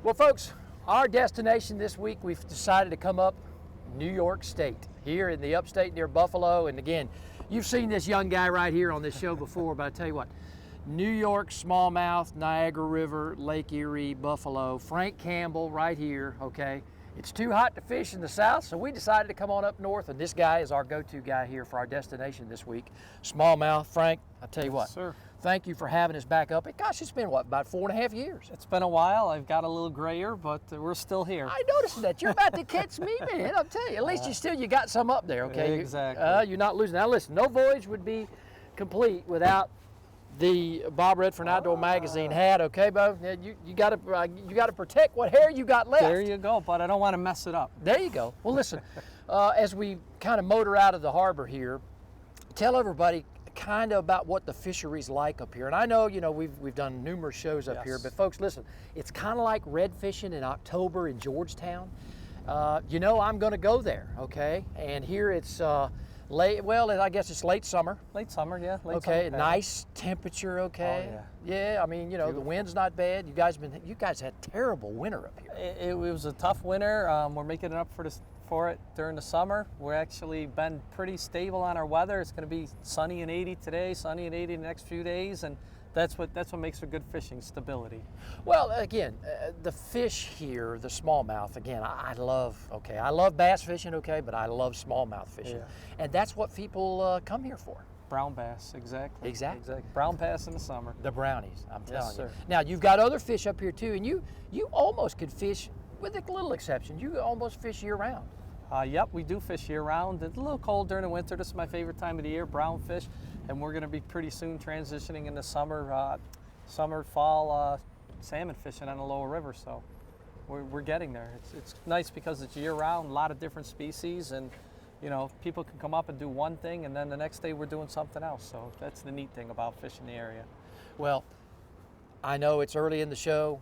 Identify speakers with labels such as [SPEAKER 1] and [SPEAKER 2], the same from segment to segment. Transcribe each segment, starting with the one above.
[SPEAKER 1] Well, folks, our destination this week, we've decided to come up New York State, here in the upstate near Buffalo. And again, you've seen this young guy right here on this show before, but I tell you what, New York, smallmouth, Niagara River, Lake Erie, Buffalo, Frank Campbell right here, okay? It's too hot to fish in the south, so we decided to come on up north, and this guy is our go-to guy here for our destination this week. Smallmouth. Frank, I tell you what,
[SPEAKER 2] sir.
[SPEAKER 1] Thank you for having us back up. Gosh, it's been what, about 4.5 years?
[SPEAKER 2] It's been a while. I've got a little grayer, but we're still here.
[SPEAKER 1] I noticed that. You're about to catch me, man. I'm telling you. At least you got some up there, okay?
[SPEAKER 2] Exactly.
[SPEAKER 1] You're not losing. Now listen, no voyage would be complete without the Bob Redfern Outdoor Magazine hat, okay, Bo? You got to protect what hair you got left.
[SPEAKER 2] There you go, but I don't want to mess it up.
[SPEAKER 1] There you go. Well, listen, as we kind of motor out of the harbor here, tell everybody kind of about what the fishery's like up here. And I know, we've done numerous shows up here, but folks, listen, it's kind of like red fishing in October in Georgetown. I'm going to go there, okay? And here it's I guess it's late summer.
[SPEAKER 2] Late summer, yeah.
[SPEAKER 1] Okay, nice temperature, okay?
[SPEAKER 2] Oh, yeah.
[SPEAKER 1] Yeah, I mean, the wind's not bad. You guys had terrible winter up here.
[SPEAKER 2] It was a tough winter. We're making it up for it during the summer. We're actually been pretty stable on our weather. It's going to be sunny and 80 today, sunny and 80 the next few days, and that's what makes for good fishing, stability.
[SPEAKER 1] Well, again, the fish here, the smallmouth, again, I love bass fishing, okay, but I love smallmouth fishing. Yeah. And that's what people come here for.
[SPEAKER 2] Brown bass, exactly.
[SPEAKER 1] Exactly.
[SPEAKER 2] Brown bass in the summer.
[SPEAKER 1] The brownies, I'm telling you.
[SPEAKER 2] Sir.
[SPEAKER 1] Now, you've got other fish up here too, and you almost could fish, with a little exception, you almost fish year round.
[SPEAKER 2] Yep, we do fish year round. It's a little cold during the winter. This is my favorite time of the year, brown fish. And we're going to be pretty soon transitioning into summer, fall salmon fishing on the lower river. So we're getting there. It's nice because it's year round, a lot of different species, and people can come up and do one thing, and then the next day we're doing something else. So that's the neat thing about fishing the area.
[SPEAKER 1] Well, I know it's early in the show,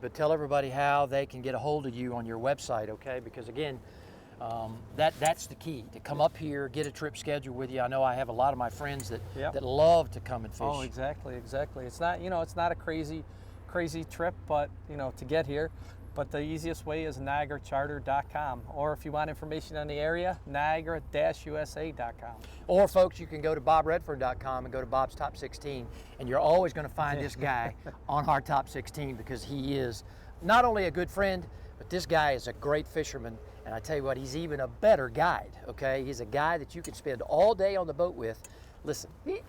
[SPEAKER 1] but tell everybody how they can get a hold of you on your website, okay? Because again, that's the key, to come up here, get a trip scheduled with you. I know I have a lot of my friends that love to come and fish.
[SPEAKER 2] Oh, exactly. It's not, it's not a crazy trip, but to get here. But the easiest way is niagaracharter.com, or if you want information on the area, niagara-usa.com.
[SPEAKER 1] Or folks, you can go to bobredfern.com and go to Bob's Top 16, and you're always going to find this guy on our Top 16, because he is not only a good friend, but this guy is a great fisherman. And I tell you what, he's even a better guide, okay? He's a guy that you can spend all day on the boat with. Listen, he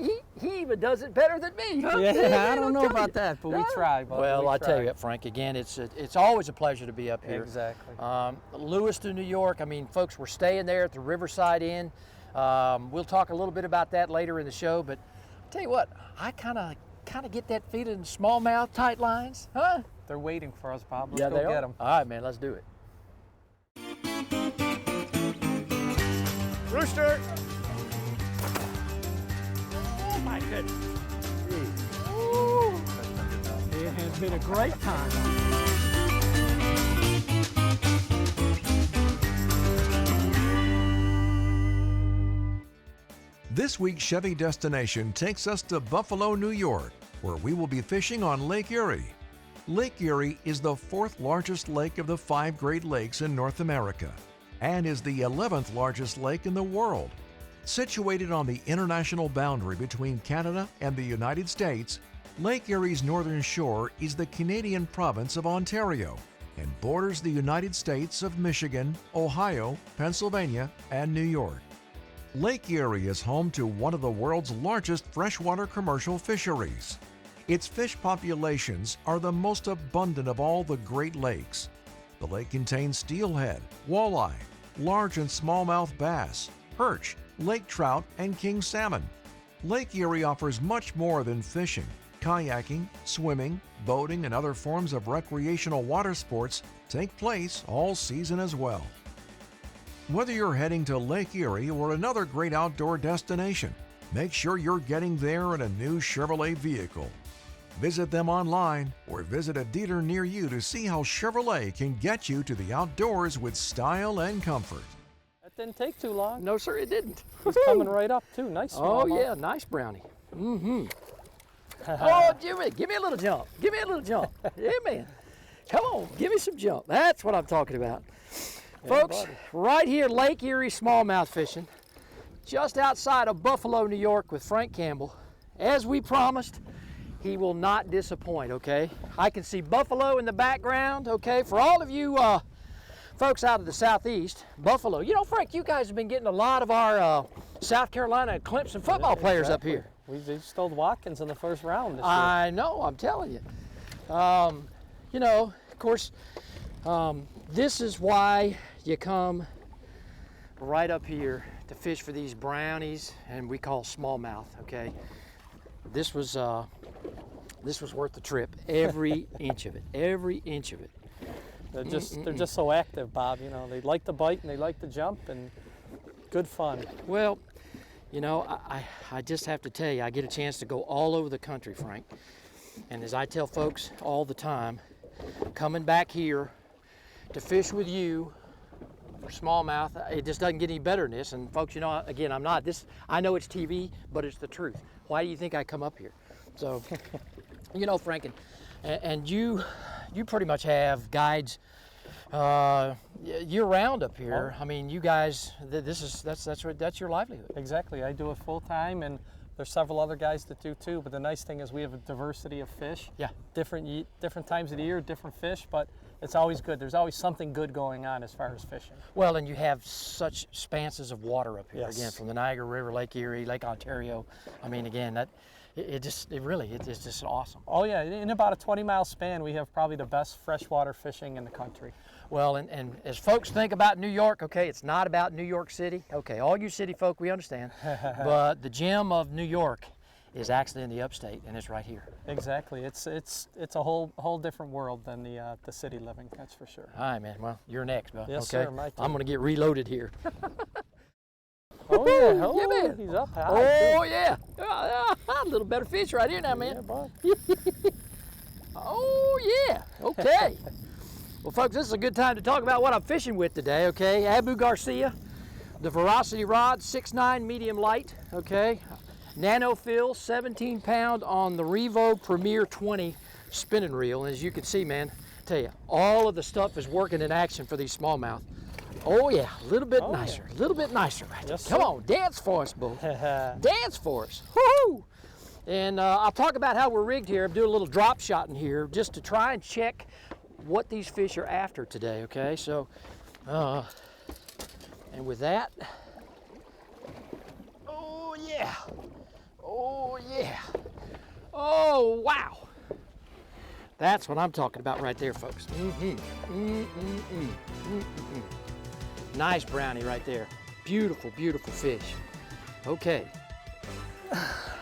[SPEAKER 1] even does it better than me. Huh?
[SPEAKER 2] Yeah, I don't know about that, but we try.
[SPEAKER 1] Well, I tell you what, Frank, again, it's always a pleasure to be up here.
[SPEAKER 2] Exactly.
[SPEAKER 1] Lewiston, New York, I mean, folks, we're staying there at the Riverside Inn. We'll talk a little bit about that later in the show, but I tell you what, I kind of get that feeling in smallmouth, tight lines, huh?
[SPEAKER 2] They're waiting for us, Bob. Let's
[SPEAKER 1] go
[SPEAKER 2] get them.
[SPEAKER 1] All right, man, let's do it. Rooster! Oh my goodness. Ooh. It has been a great time.
[SPEAKER 3] This week's Chevy destination takes us to Buffalo, New York, where we will be fishing on Lake Erie. Lake Erie is the 4th largest lake of the 5 Great Lakes in North America, and is the 11th largest lake in the world. Situated on the international boundary between Canada and the United States, Lake Erie's northern shore is the Canadian province of Ontario and borders the United States of Michigan, Ohio, Pennsylvania, and New York. Lake Erie is home to one of the world's largest freshwater commercial fisheries. Its fish populations are the most abundant of all the Great Lakes. The lake contains steelhead, walleye, large and smallmouth bass, perch, lake trout, and king salmon. Lake Erie offers much more than fishing. Kayaking, swimming, boating, and other forms of recreational water sports take place all season as well. Whether you're heading to Lake Erie or another great outdoor destination, make sure you're getting there in a new Chevrolet vehicle. Visit them online or visit a dealer near you to see how Chevrolet can get you to the outdoors with style and comfort.
[SPEAKER 2] That didn't take too long.
[SPEAKER 1] No, sir, it didn't.
[SPEAKER 2] He's coming right up, too. Nice smallmouth.
[SPEAKER 1] Oh, yeah, nice brownie. Mm-hmm. Oh, Jimmy, give me a little jump. Give me a little jump. Yeah, man. Come on, give me some jump. That's what I'm talking about.
[SPEAKER 2] Yeah,
[SPEAKER 1] Folks,
[SPEAKER 2] buddy.
[SPEAKER 1] right here, Lake Erie smallmouth fishing, just outside of Buffalo, New York with Frank Campbell. As we promised, he will not disappoint, okay? I can see Buffalo in the background, okay? For all of you folks out of the Southeast, Buffalo, you know, Frank, you guys have been getting a lot of our South Carolina and Clemson football players up here.
[SPEAKER 2] We stole Watkins in the first round this year.
[SPEAKER 1] I know, I'm telling you. You know, of course, this is why you come right up here to fish for these brownies, and we call smallmouth, okay? This was worth the trip, every inch of it, every inch of it.
[SPEAKER 2] They're just so active, Bob. You know, they like to bite and they like to jump, and good fun.
[SPEAKER 1] Well, you know, I just have to tell you, I get a chance to go all over the country, Frank. And as I tell folks all the time, coming back here to fish with you for smallmouth, it just doesn't get any better than this. And folks, you know, again, I know it's TV, but it's the truth. Why do you think I come up here? So, you know, Frank, and you pretty much have guides year-round up here. I mean, you guys, that's your livelihood.
[SPEAKER 2] Exactly. I do it full time, and there's several other guys that do too. But the nice thing is we have a diversity of fish.
[SPEAKER 1] Yeah.
[SPEAKER 2] Different times of the year, different fish, but it's always good. There's always something good going on as far as fishing.
[SPEAKER 1] Well, and you have such expanses of water up here.
[SPEAKER 2] Yes.
[SPEAKER 1] Again, from the Niagara River, Lake Erie, Lake Ontario. I mean, again, it's just awesome.
[SPEAKER 2] Oh yeah, in about a 20-mile span, we have probably the best freshwater fishing in the country.
[SPEAKER 1] Well, and as folks think about New York, okay, it's not about New York City. Okay, all you city folk, we understand. But the gem of New York is actually in the upstate, and it's right here.
[SPEAKER 2] Exactly. It's a whole different world than the city living. That's for sure.
[SPEAKER 1] All right, man. Well, you're next, Bill.
[SPEAKER 2] Yes,
[SPEAKER 1] okay?
[SPEAKER 2] sir. My
[SPEAKER 1] I'm going to get reloaded here.
[SPEAKER 2] Oh yeah. Oh,
[SPEAKER 1] yeah, man.
[SPEAKER 2] He's up high.
[SPEAKER 1] Oh
[SPEAKER 2] too.
[SPEAKER 1] yeah. A little better fish right here now, man.
[SPEAKER 2] Yeah, bud.
[SPEAKER 1] Oh yeah. Okay. Well, folks, this is a good time to talk about what I'm fishing with today, okay? Abu Garcia, the Veracity rod, 6'9" medium light, okay? Nano fill, 17 pound on the Revo Premier 20 spinning reel. And as you can see, man, I tell you, all of the stuff is working in action for these smallmouth. Oh yeah, a little bit nicer, a little bit nicer right there.
[SPEAKER 2] Yes,
[SPEAKER 1] Come
[SPEAKER 2] sir.
[SPEAKER 1] on, dance for us, Bo. Dance for us, woohoo! And I'll talk about how we're rigged here. I'm doing a little drop shot in here just to try and check what these fish are after today, okay? So, and with that, oh yeah, oh yeah, oh wow. That's what I'm talking about right there, folks. Nice brownie right there. Beautiful, beautiful fish. Okay.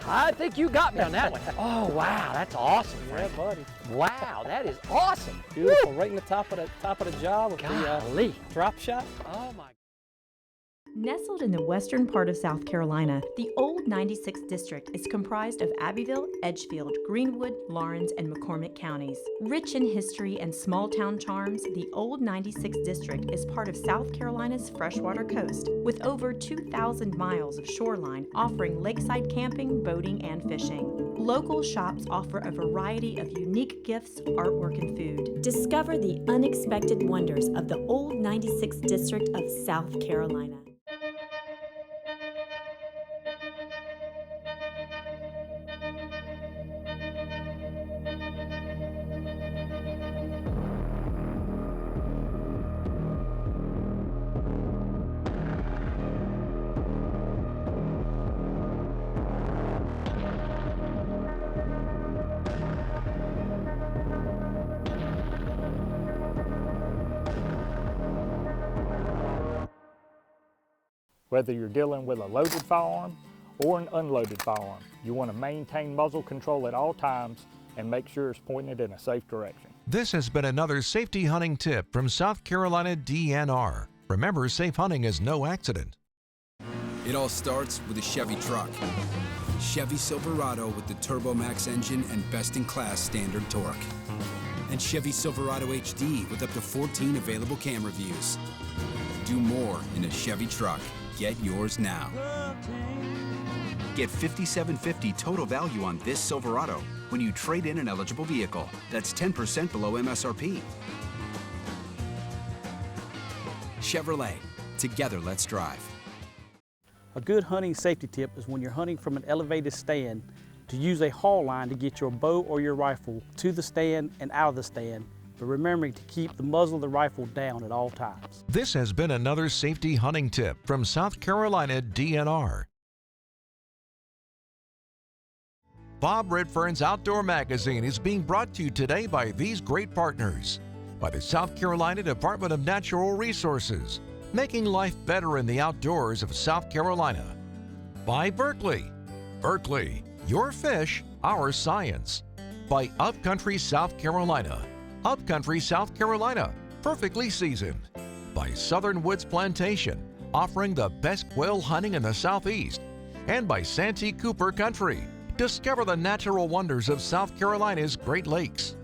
[SPEAKER 1] I think you got me on that one. Oh wow, that's awesome,
[SPEAKER 2] Yeah,
[SPEAKER 1] Frank.
[SPEAKER 2] buddy.
[SPEAKER 1] Wow, that is awesome.
[SPEAKER 2] Beautiful.
[SPEAKER 1] Woo!
[SPEAKER 2] Right in the top of the jaw with
[SPEAKER 1] Golly.
[SPEAKER 2] the drop shot.
[SPEAKER 1] Oh my.
[SPEAKER 4] Nestled in the western part of South Carolina, the Old 96th District is comprised of Abbeville, Edgefield, Greenwood, Lawrence, and McCormick counties. Rich in history and small-town charms, the Old 96th District is part of South Carolina's freshwater coast, with over 2,000 miles of shoreline offering lakeside camping, boating, and fishing. Local shops offer a variety of unique gifts, artwork, and food. Discover the unexpected wonders of the Old 96th District of South Carolina.
[SPEAKER 5] Whether you're dealing with a loaded firearm or an unloaded firearm, you want to maintain muzzle control at all times and make sure it's pointed in a safe direction.
[SPEAKER 3] This has been another safety hunting tip from South Carolina DNR. Remember, safe hunting is no accident.
[SPEAKER 6] It all starts with a Chevy truck. Chevy Silverado with the Turbo Max engine and best-in-class standard torque. And Chevy Silverado HD with up to 14 available camera views. Do more in a Chevy truck. Get yours now. Get $5,750 total value on this Silverado when you trade in an eligible vehicle. That's 10% below MSRP. Chevrolet. Together, let's drive.
[SPEAKER 7] A good hunting safety tip is when you're hunting from an elevated stand to use a haul line to get your bow or your rifle to the stand and out of the stand, but remembering to keep the muzzle of the rifle down at all times.
[SPEAKER 3] This has been another safety hunting tip from South Carolina DNR. Bob Redfern's Outdoor Magazine is being brought to you today by these great partners. By the South Carolina Department of Natural Resources, making life better in the outdoors of South Carolina. By Berkeley. Berkeley, your fish, our science. By Upcountry South Carolina. Upcountry South Carolina, perfectly seasoned. By Southern Woods Plantation, offering the best quail hunting in the Southeast. And by Santee Cooper Country. Discover the natural wonders of South Carolina's Great Lakes.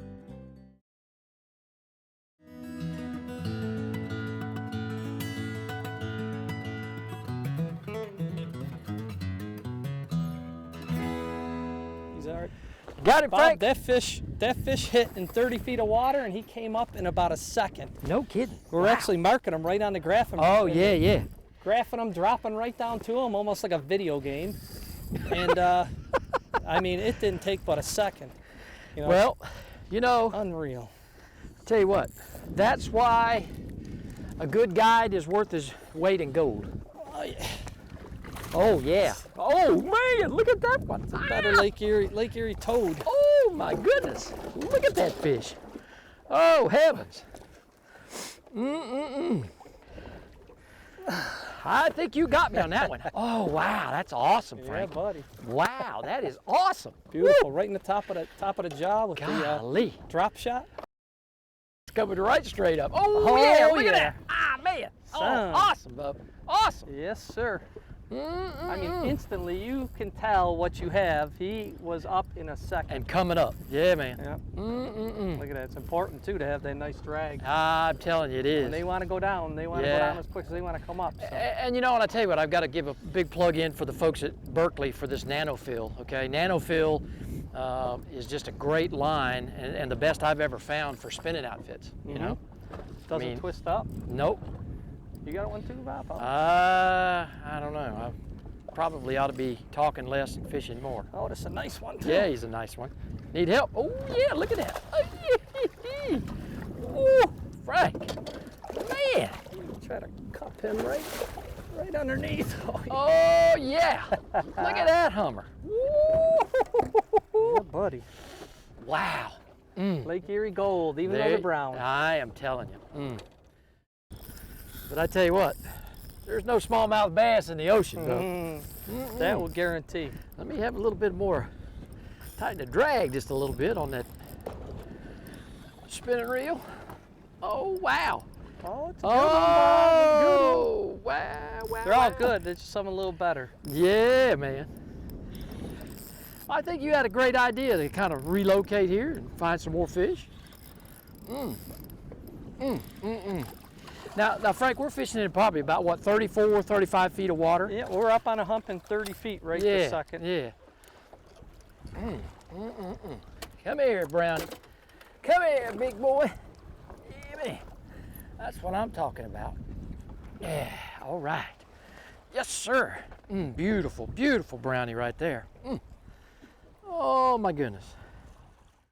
[SPEAKER 2] He's all right.
[SPEAKER 1] Got it,
[SPEAKER 2] Bob,
[SPEAKER 1] Frank?
[SPEAKER 2] that fish hit in 30 feet of water, and he came up in about a second.
[SPEAKER 1] No kidding.
[SPEAKER 2] We're actually marking him right on the graphing.
[SPEAKER 1] Oh, yeah, yeah.
[SPEAKER 2] Graphing him, dropping right down to him, almost like a video game. And I mean, it didn't take but a second. You know,
[SPEAKER 1] Well, you know,
[SPEAKER 2] unreal.
[SPEAKER 1] tell you what, that's why a good guide is worth his weight in gold.
[SPEAKER 2] Oh, yeah.
[SPEAKER 1] Oh, yeah. Oh, man, look at that one.
[SPEAKER 2] Better Lake Erie toad.
[SPEAKER 1] Oh, my goodness. Look at that fish. Oh, heavens. I think you got me on that one. Oh, wow, that's awesome,
[SPEAKER 2] Yeah,
[SPEAKER 1] Frank.
[SPEAKER 2] buddy.
[SPEAKER 1] Wow, that is awesome.
[SPEAKER 2] Beautiful. Right in the top of the jaw with
[SPEAKER 1] Golly.
[SPEAKER 2] the drop shot.
[SPEAKER 1] It's coming right straight up. Oh,
[SPEAKER 2] Oh,
[SPEAKER 1] yeah, look
[SPEAKER 2] yeah.
[SPEAKER 1] at that. Ah, man. Oh,
[SPEAKER 2] Son.
[SPEAKER 1] awesome, bub. Awesome.
[SPEAKER 2] Yes, sir. I mean, instantly you can tell what you have. He was up in a second.
[SPEAKER 1] And coming up. Yeah, man.
[SPEAKER 2] Yeah. Look at that. It's important too to have that nice drag.
[SPEAKER 1] I'm telling you, it is.
[SPEAKER 2] When they want to go down, they want to go
[SPEAKER 1] Yeah.
[SPEAKER 2] down as quick as they want to come up. So.
[SPEAKER 1] And you know, and I tell you what, I've got to give a big plug in for the folks at Berkeley for this nanofill. Okay, nanofill is just a great line and the best I've ever found for spinning outfits. You know,
[SPEAKER 2] Doesn't twist up.
[SPEAKER 1] Nope.
[SPEAKER 2] You got one too, Bob?
[SPEAKER 1] I don't know. I probably ought to be talking less and fishing more.
[SPEAKER 2] Oh, that's a nice one too.
[SPEAKER 1] Yeah, he's a nice one. Need help? Oh yeah, look at that. Oh, Frank, man.
[SPEAKER 2] Try to cup him right underneath. Oh, yeah.
[SPEAKER 1] Oh yeah, look at that Hummer.
[SPEAKER 2] Yeah, buddy.
[SPEAKER 1] Wow.
[SPEAKER 2] Lake Erie gold, even though they're brown.
[SPEAKER 1] I am telling you. But I tell you what, there's no smallmouth bass in the ocean, though.
[SPEAKER 2] That will guarantee.
[SPEAKER 1] Let me have a little bit more, tighten the drag just a little bit on that spinning reel. Oh, wow.
[SPEAKER 2] Oh, it's a good one, Bob.
[SPEAKER 1] Oh, wow, wow.
[SPEAKER 2] They're all
[SPEAKER 1] wow.
[SPEAKER 2] good. There's just some a little better.
[SPEAKER 1] Yeah, man. I think you had a great idea to kind of relocate here and find some more fish. Now, Frank, we're fishing in probably about, what, 34, 35 feet of water?
[SPEAKER 2] Yeah, we're up on a hump in 30 feet right this second.
[SPEAKER 1] Yeah. Come here, Brownie. Come here, big boy. Yeah, man. That's what I'm talking about. Yeah, all right. Yes, sir. Beautiful, beautiful Brownie right there. Oh, my goodness.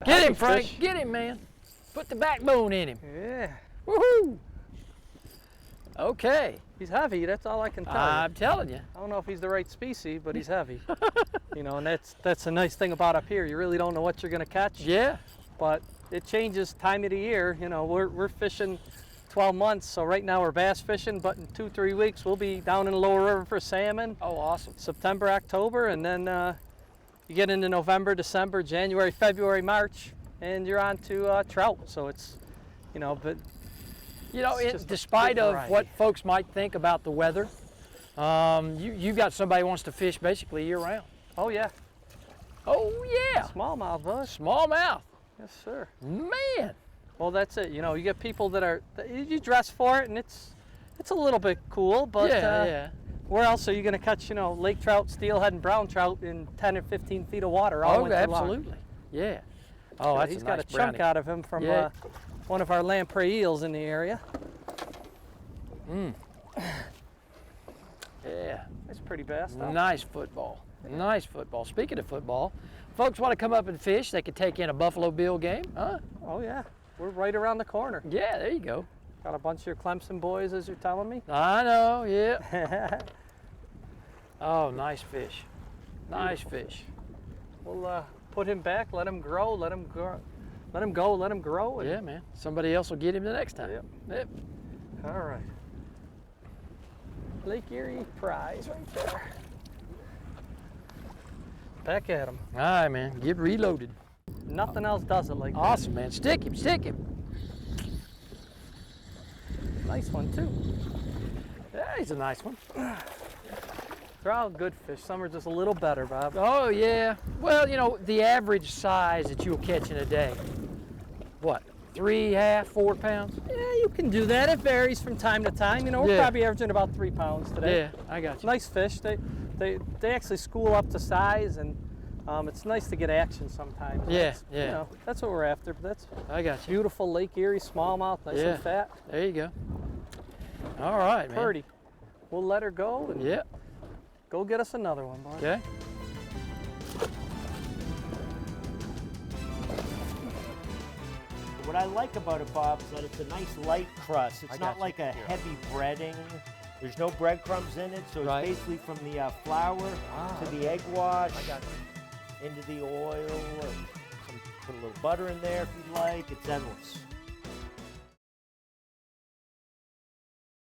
[SPEAKER 1] Get him, Frank.
[SPEAKER 2] Fish.
[SPEAKER 1] Get him, man. Put the backbone in him.
[SPEAKER 2] Yeah.
[SPEAKER 1] Woohoo! Okay.
[SPEAKER 2] He's heavy, that's all I can tell you.
[SPEAKER 1] I'm telling you.
[SPEAKER 2] I don't know if he's the right species, but he's heavy. You know, and that's a nice thing about up here. You really don't know what you're gonna catch.
[SPEAKER 1] Yeah.
[SPEAKER 2] But it changes time of the year. You know, we're fishing 12 months, so right now we're bass fishing, but in 2-3 weeks we'll be down in the lower river for salmon.
[SPEAKER 1] Oh, awesome.
[SPEAKER 2] September, October, and then you get into November, December, January, February, March, and you're on to trout. So it's, you know, but
[SPEAKER 1] You know,
[SPEAKER 2] it's just a
[SPEAKER 1] despite
[SPEAKER 2] good
[SPEAKER 1] of
[SPEAKER 2] variety.
[SPEAKER 1] what folks might think about the weather, you've got somebody who wants to fish basically year round.
[SPEAKER 2] oh yeah,
[SPEAKER 1] Oh yeah,
[SPEAKER 2] smallmouth, bud.
[SPEAKER 1] smallmouth,
[SPEAKER 2] Yes, sir.
[SPEAKER 1] man.
[SPEAKER 2] Well, that's it. You know, you get people that are you dress for it, and it's a little bit cool, but
[SPEAKER 1] Yeah, yeah.
[SPEAKER 2] where else are you going to catch, you know, lake trout, steelhead, and brown trout in 10 or 15 feet of water all winter long?
[SPEAKER 1] Absolutely. Yeah. Oh,
[SPEAKER 2] Yeah,
[SPEAKER 1] that's
[SPEAKER 2] he's
[SPEAKER 1] a
[SPEAKER 2] got
[SPEAKER 1] nice
[SPEAKER 2] a chunk
[SPEAKER 1] brownie.
[SPEAKER 2] out of him from
[SPEAKER 1] Yeah.
[SPEAKER 2] one of our lamprey eels in the area.
[SPEAKER 1] Yeah.
[SPEAKER 2] That's pretty bass though.
[SPEAKER 1] Nice football. Nice football. Speaking of football, folks want to come up and fish, they could take in a Buffalo Bill game, huh?
[SPEAKER 2] Oh yeah, we're right around the corner.
[SPEAKER 1] Yeah, there you go.
[SPEAKER 2] Got a bunch of your Clemson boys, as you're telling me.
[SPEAKER 1] I know, yeah. Oh, nice fish. Nice fish.
[SPEAKER 2] We'll put him back, let him grow, let him grow, let him go, let him grow. And
[SPEAKER 1] Yeah, man. Somebody else will get him the next time. Yep.
[SPEAKER 2] All right. Lake Erie prize right there. Back at him.
[SPEAKER 1] All right, man. Get reloaded.
[SPEAKER 2] Nothing else does it like that.
[SPEAKER 1] Awesome, man. Stick him, stick him.
[SPEAKER 2] Nice one too.
[SPEAKER 1] Yeah, he's a nice one.
[SPEAKER 2] They're all good fish. Some are just a little better, Bob.
[SPEAKER 1] Oh, yeah. Well, you know, the average size that you'll catch in a day, what, 3.5, 4 pounds?
[SPEAKER 2] Yeah, you can do that. It varies from time to time. You know, we're
[SPEAKER 1] Yeah.
[SPEAKER 2] probably averaging about 3 pounds today.
[SPEAKER 1] Yeah, I got you.
[SPEAKER 2] Nice fish. They actually school up to size, and it's nice to get action sometimes.
[SPEAKER 1] Yeah,
[SPEAKER 2] That's,
[SPEAKER 1] yeah.
[SPEAKER 2] You know, that's what we're after. But that's
[SPEAKER 1] I got you.
[SPEAKER 2] beautiful Lake Erie smallmouth, nice
[SPEAKER 1] Yeah.
[SPEAKER 2] and fat.
[SPEAKER 1] There you go. All right, man.
[SPEAKER 2] Purdy. We'll let her go and
[SPEAKER 1] Yeah,
[SPEAKER 2] go get us another one, boy.
[SPEAKER 1] okay.
[SPEAKER 8] What I like about it, Bob, is that it's a nice light crust. It's
[SPEAKER 1] got
[SPEAKER 8] not
[SPEAKER 1] you.
[SPEAKER 8] like a heavy breading. There's no breadcrumbs in it, so it's
[SPEAKER 1] Right.
[SPEAKER 8] basically from the flour to the egg wash,
[SPEAKER 1] I got you.
[SPEAKER 8] into the oil, and put a little butter in there if you'd like. It's endless.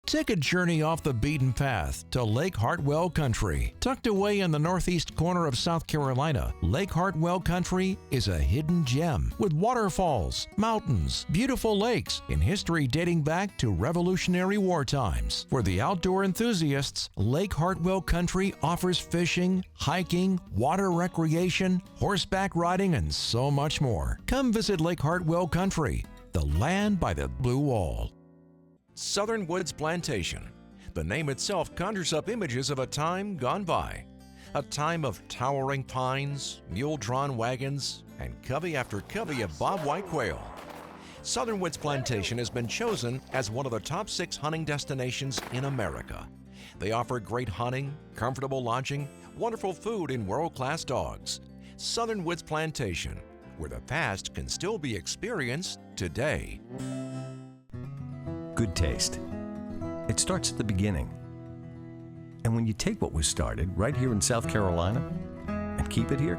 [SPEAKER 3] Take a journey off the beaten path to Lake Hartwell Country. Tucked away in the northeast corner of South Carolina, Lake Hartwell Country is a hidden gem with waterfalls, mountains, beautiful lakes, and history dating back to Revolutionary War times. For the outdoor enthusiasts, Lake Hartwell Country offers fishing, hiking, water recreation, horseback riding, and so much more. Come visit Lake Hartwell Country, the land by the blue wall. Southern Woods Plantation. The name itself conjures up images of a time gone by. A time of towering pines, mule-drawn wagons, and covey after covey of bobwhite quail. Southern Woods Plantation has been chosen as one of the top 6 hunting destinations in America. They offer great hunting, comfortable lodging, wonderful food, and world-class dogs. Southern Woods Plantation, where the past can still be experienced today.
[SPEAKER 9] Good taste. It starts at the beginning. And when you take what was started right here in South Carolina and keep it here,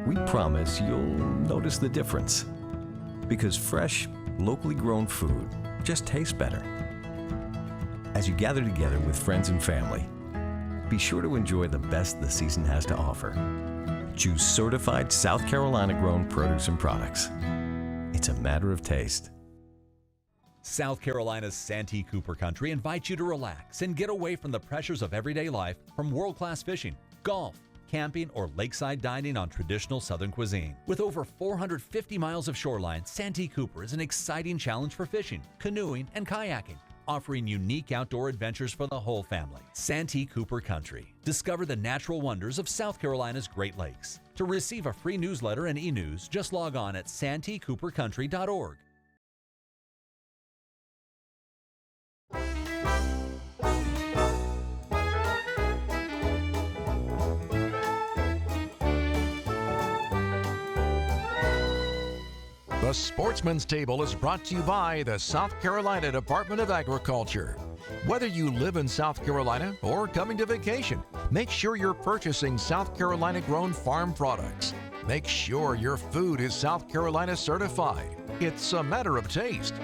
[SPEAKER 9] we promise you'll notice the difference. Because fresh, locally grown food just tastes better. As you gather together with friends and family, be sure to enjoy the best the season has to offer. Choose certified South Carolina grown produce and products. It's a matter of taste.
[SPEAKER 10] South Carolina's Santee Cooper Country invites you to relax and get away from the pressures of everyday life from world-class fishing, golf, camping, or lakeside dining on traditional Southern cuisine. With over 450 miles of shoreline, Santee Cooper is an exciting challenge for fishing, canoeing, and kayaking, offering unique outdoor adventures for the whole family. Santee Cooper Country. Discover the natural wonders of South Carolina's Great Lakes. To receive a free newsletter and e-news, just log on at santeecoopercountry.org.
[SPEAKER 3] The Sportsman's Table is brought to you by the South Carolina Department of Agriculture. Whether you live in South Carolina or coming to vacation, make sure you're purchasing South Carolina-grown farm products. Make sure your food is South Carolina certified. It's a matter of taste.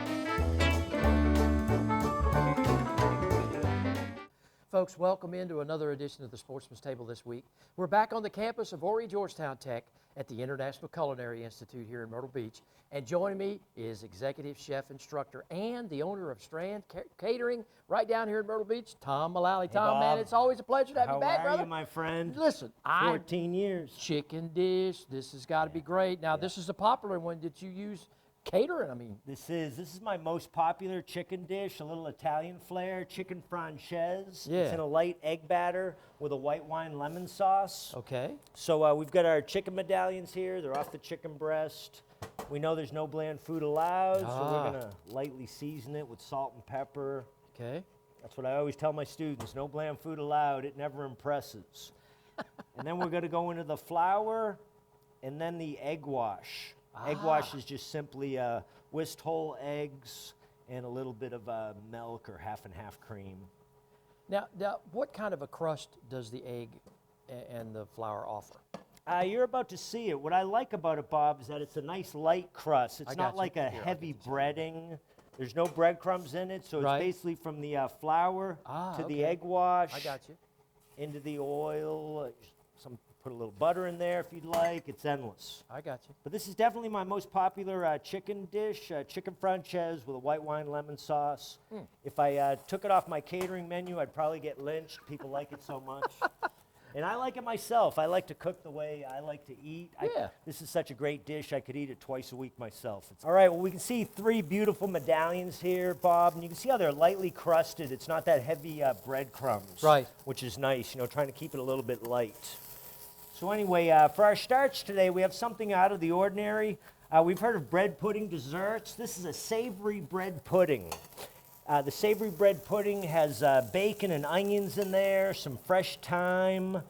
[SPEAKER 1] Folks, welcome into another edition of the Sportsman's Table this week. We're back on the campus of Horry Georgetown Tech at the International Culinary Institute here in Myrtle Beach. And joining me is executive chef instructor and the owner of Strand Catering right down here in Myrtle Beach, Tom Mullally. Tom, man,
[SPEAKER 8] Bob.
[SPEAKER 1] it's always a pleasure to have you back,
[SPEAKER 8] How
[SPEAKER 1] brother.
[SPEAKER 8] are you, my friend?
[SPEAKER 1] Listen,
[SPEAKER 8] 14 years.
[SPEAKER 1] chicken dish. This has got to be great. Now, this is a popular one that you use catering? I mean,
[SPEAKER 8] This is my most popular chicken dish, a little Italian flair, chicken franchise.
[SPEAKER 1] Yeah.
[SPEAKER 8] It's in a light egg batter with a white wine lemon sauce.
[SPEAKER 1] okay.
[SPEAKER 8] So we've got our chicken medallions here. They're off the chicken breast. We know there's no bland food allowed, so we're gonna lightly season it with salt and pepper.
[SPEAKER 1] Okay.
[SPEAKER 8] That's what I always tell my students, no bland food allowed, it never impresses. And then we're gonna go into the flour and then the egg wash. Egg wash is just simply whisked whole eggs and a little bit of milk or half and half cream.
[SPEAKER 1] Now, what kind of a crust does the egg and the flour offer?
[SPEAKER 8] You're about to see it. What I like about it, Bob, is that it's a nice light crust. It's
[SPEAKER 1] I
[SPEAKER 8] not
[SPEAKER 1] got
[SPEAKER 8] like
[SPEAKER 1] you.
[SPEAKER 8] a
[SPEAKER 1] Here, I'll
[SPEAKER 8] heavy
[SPEAKER 1] get this.
[SPEAKER 8] breading. There's no breadcrumbs in it, so
[SPEAKER 1] Right.
[SPEAKER 8] it's basically from the flour to the
[SPEAKER 1] okay.
[SPEAKER 8] egg wash.
[SPEAKER 1] I got you.
[SPEAKER 8] Into the oil. Some put a little butter in there if you'd like. It's endless.
[SPEAKER 1] I got you.
[SPEAKER 8] But this is definitely my most popular chicken dish, chicken franchise with a white wine lemon sauce. If I took it off my catering menu, I'd probably get lynched. People like it so much. And I like it myself. I like to cook the way I like to eat.
[SPEAKER 1] Yeah.
[SPEAKER 8] This is such a great dish, I could eat it twice a week myself. All right, well, we can see 3 beautiful medallions here, Bob, and you can see how they're lightly crusted. It's not that heavy breadcrumbs.
[SPEAKER 1] Right.
[SPEAKER 8] Which is nice, trying to keep it a little bit light. So anyway, for our starch today, we have something out of the ordinary. We've heard of bread pudding desserts. This is a savory bread pudding. The savory bread pudding has bacon and onions in there, some fresh thyme,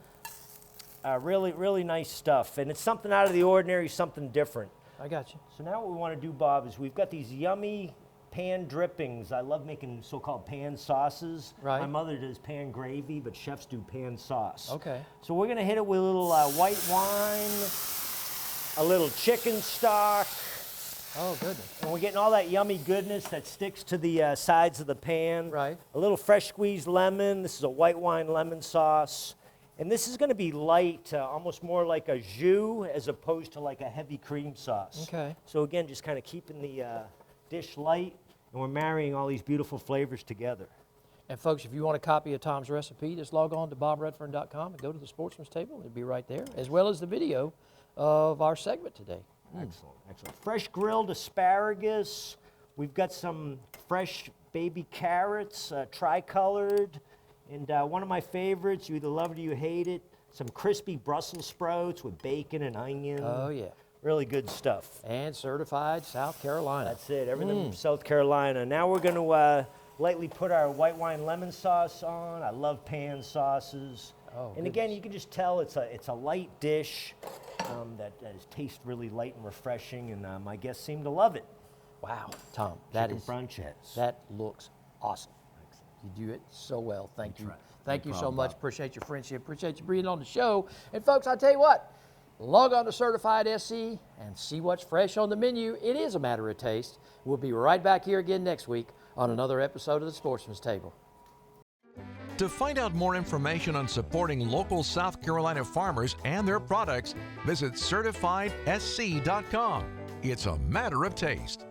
[SPEAKER 8] really, really nice stuff. And it's something out of the ordinary, something different.
[SPEAKER 1] I got you.
[SPEAKER 8] So now what we want to do, Bob, is we've got these yummy pan drippings. I love making so-called pan sauces.
[SPEAKER 1] Right.
[SPEAKER 8] My mother does pan gravy, but chefs do pan sauce.
[SPEAKER 1] Okay.
[SPEAKER 8] So we're going to hit it with a little white wine, a little chicken stock,
[SPEAKER 1] Oh, goodness.
[SPEAKER 8] and we're getting all that yummy goodness that sticks to the sides of the pan.
[SPEAKER 1] Right.
[SPEAKER 8] A little fresh squeezed lemon. This is a white wine lemon sauce. And this is going to be light, almost more like a jus as opposed to like a heavy cream sauce.
[SPEAKER 1] Okay.
[SPEAKER 8] So again, just kind of keeping the dish light, and we're marrying all these beautiful flavors together.
[SPEAKER 1] And folks, if you want a copy of Tom's recipe, just log on to bobredfern.com and go to the Sportsman's Table. It'll be right there, as well as the video of our segment today.
[SPEAKER 8] Excellent, excellent. Fresh grilled asparagus. We've got some fresh baby carrots, tricolored. And one of my favorites, you either love it or you hate it, some crispy Brussels sprouts with bacon and onion.
[SPEAKER 1] Oh, yeah.
[SPEAKER 8] Really good stuff.
[SPEAKER 1] And certified South Carolina.
[SPEAKER 8] That's it, everything from South Carolina. Now we're going to lightly put our white wine lemon sauce on. I love pan sauces.
[SPEAKER 1] Oh,
[SPEAKER 8] and again, you can just tell it's a light dish that tastes really light and refreshing, and my guests seem to love it.
[SPEAKER 1] Wow, Tom, that
[SPEAKER 8] Chicken
[SPEAKER 1] is
[SPEAKER 8] franchise.
[SPEAKER 1] that looks awesome. You do it so well. Thank you.
[SPEAKER 8] right.
[SPEAKER 1] Thank
[SPEAKER 8] No
[SPEAKER 1] you so
[SPEAKER 8] problem,
[SPEAKER 1] much.
[SPEAKER 8] Bob.
[SPEAKER 1] Appreciate your friendship. Appreciate you being on the show. And folks, I'll tell you what, log on to Certified SC and see what's fresh on the menu. It is a matter of taste. We'll be right back here again next week on another episode of the Sportsman's Table.
[SPEAKER 3] To find out more information on supporting local South Carolina farmers and their products, visit CertifiedSC.com. It's a matter of taste.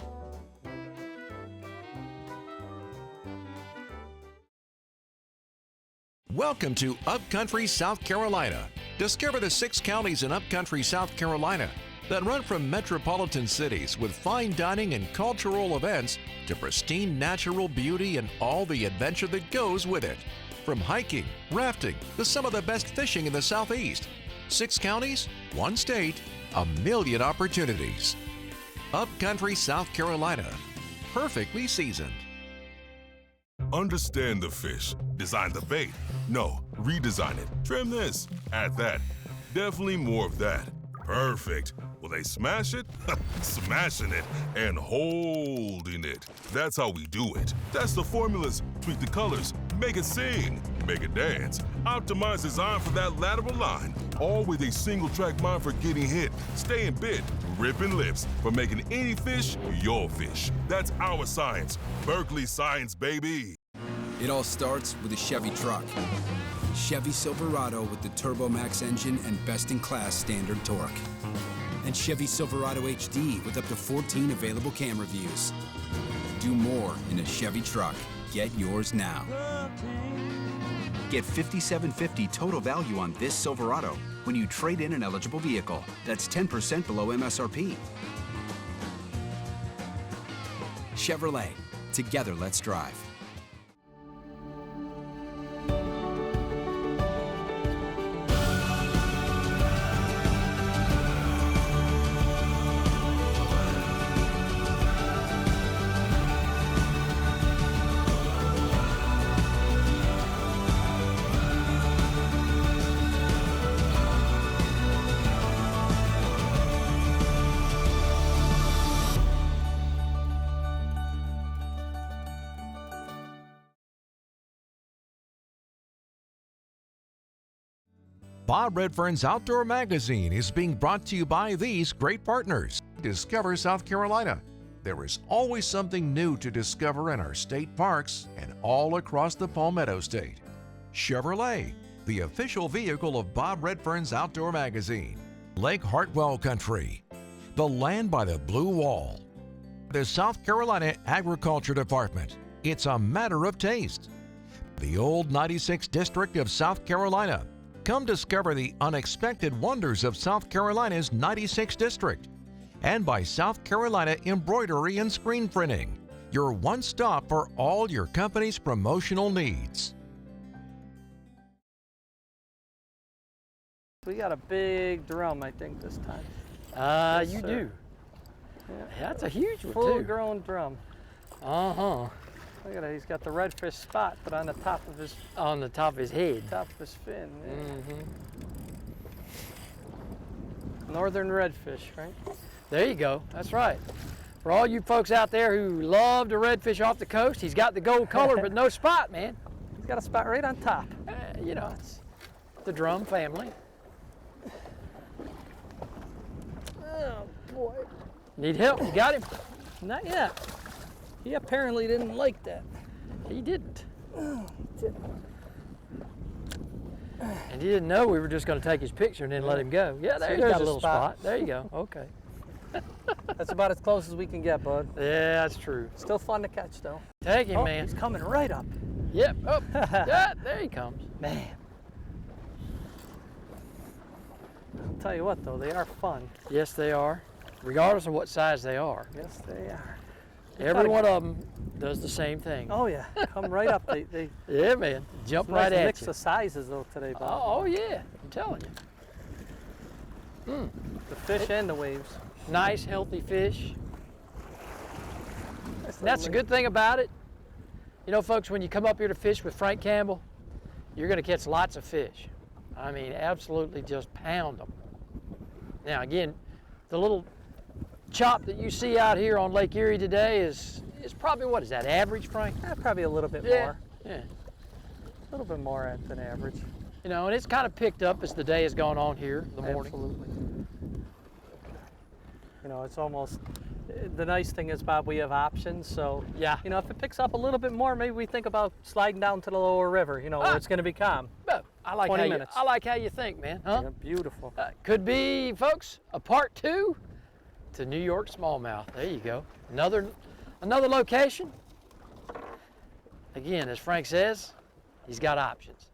[SPEAKER 3] Welcome to Upcountry, South Carolina. Discover the 6 counties in Upcountry, South Carolina that run from metropolitan cities with fine dining and cultural events to pristine natural beauty and all the adventure that goes with it. From hiking, rafting, to some of the best fishing in the Southeast. 6 counties, 1 state, a million opportunities. Upcountry, South Carolina. Perfectly seasoned.
[SPEAKER 11] Understand the fish. Design the bait. No, redesign it. Trim this. Add that. Definitely more of that. Perfect. Will they smash it? Smashing it and holding it. That's how we do it. That's the formulas. Tweak the colors. Make it sing. Make it dance. Optimize design for that lateral line. All with a single track mind for getting hit, staying bit, ripping lips, for making any fish your fish. That's our science. Berkeley science, baby.
[SPEAKER 6] It all starts with a Chevy truck. Chevy Silverado with the TurboMax engine and best-in-class standard torque. And Chevy Silverado HD with up to 14 available camera views. Do more in a Chevy truck. Get yours now. Get $5,750 total value on this Silverado when you trade in an eligible vehicle. That's 10% below MSRP. Chevrolet. Together, let's drive.
[SPEAKER 3] Bob Redfern's Outdoor Magazine is being brought to you by these great partners. Discover South Carolina. There is always something new to discover in our state parks and all across the Palmetto State. Chevrolet, the official vehicle of Bob Redfern's Outdoor Magazine. Lake Hartwell Country, the land by the blue wall. The South Carolina Agriculture Department. It's a matter of taste. The old 96th District of South Carolina. Come discover the unexpected wonders of South Carolina's 96th District. And by South Carolina Embroidery and Screen Printing, your one stop for all your company's promotional needs.
[SPEAKER 2] We got a big drum, I think, this time. Yes,
[SPEAKER 1] you
[SPEAKER 2] sir.
[SPEAKER 1] do.
[SPEAKER 2] Yeah.
[SPEAKER 1] That's a huge one, too.
[SPEAKER 2] Full-grown drum.
[SPEAKER 1] Uh-huh.
[SPEAKER 2] Look at that, he's got the redfish spot, but on the top of his
[SPEAKER 1] head.
[SPEAKER 2] Top of his fin. Yeah.
[SPEAKER 1] Mm-hmm.
[SPEAKER 2] Northern redfish, right?
[SPEAKER 1] There you go. That's right. For all you folks out there who love to redfish off the coast, he's got the gold color, but no spot, man.
[SPEAKER 2] He's got a spot right on top.
[SPEAKER 1] You know, it's the drum family.
[SPEAKER 2] Oh boy.
[SPEAKER 1] Need help? You got him?
[SPEAKER 2] Not yet. He apparently didn't like that.
[SPEAKER 1] He didn't.
[SPEAKER 2] Oh, he didn't.
[SPEAKER 1] And he didn't know we were just going to take his picture and then let him go. Yeah,
[SPEAKER 2] See,
[SPEAKER 1] there's
[SPEAKER 2] there's
[SPEAKER 1] a
[SPEAKER 2] a
[SPEAKER 1] little spot.
[SPEAKER 2] spot.
[SPEAKER 1] There you go. Okay.
[SPEAKER 2] That's about as close as we can get, bud.
[SPEAKER 1] Yeah, that's true.
[SPEAKER 2] Still fun to catch, though.
[SPEAKER 1] Take him,
[SPEAKER 2] Oh,
[SPEAKER 1] man.
[SPEAKER 2] he's coming right up.
[SPEAKER 1] Yep. Oh, yeah, there he comes.
[SPEAKER 2] Man. I'll tell you what, though, they are fun.
[SPEAKER 1] Yes, they are. Regardless of what size they are.
[SPEAKER 2] Yes, they are.
[SPEAKER 1] Every one of them does the same thing.
[SPEAKER 2] Oh, yeah. Come right up. They
[SPEAKER 1] yeah, man. Jump
[SPEAKER 2] nice
[SPEAKER 1] right at
[SPEAKER 2] mix
[SPEAKER 1] you.
[SPEAKER 2] of sizes, though, today, Bob.
[SPEAKER 1] Oh, yeah. I'm telling you.
[SPEAKER 2] The fish and the waves.
[SPEAKER 1] Nice, healthy fish.
[SPEAKER 2] Nice
[SPEAKER 1] And that's the
[SPEAKER 2] little
[SPEAKER 1] good thing about it. You know, folks, when you come up here to fish with Frank Campbell, you're going to catch lots of fish. I mean, absolutely just pound them. Now, again, the little chop that you see out here on Lake Erie today is probably, what is that, average, Frank?
[SPEAKER 2] Probably a little bit
[SPEAKER 1] Yeah.
[SPEAKER 2] more.
[SPEAKER 1] Yeah.
[SPEAKER 2] A little bit more than average.
[SPEAKER 1] You know, and it's kind of picked up as the day has gone on here in the morning.
[SPEAKER 2] Absolutely. You know, it's almost, the nice thing is, Bob, we have options. So,
[SPEAKER 1] Yeah.
[SPEAKER 2] you know, if it picks up a little bit more, maybe we think about sliding down to the lower river, you know, where it's going to be calm.
[SPEAKER 1] But I like
[SPEAKER 2] 20
[SPEAKER 1] how
[SPEAKER 2] minutes.
[SPEAKER 1] I like how you think, man. Huh?
[SPEAKER 2] Yeah, beautiful.
[SPEAKER 1] Could be, folks, a part 2 to New York Smallmouth. There you go. Another location. Again, as Frank says, he's got options.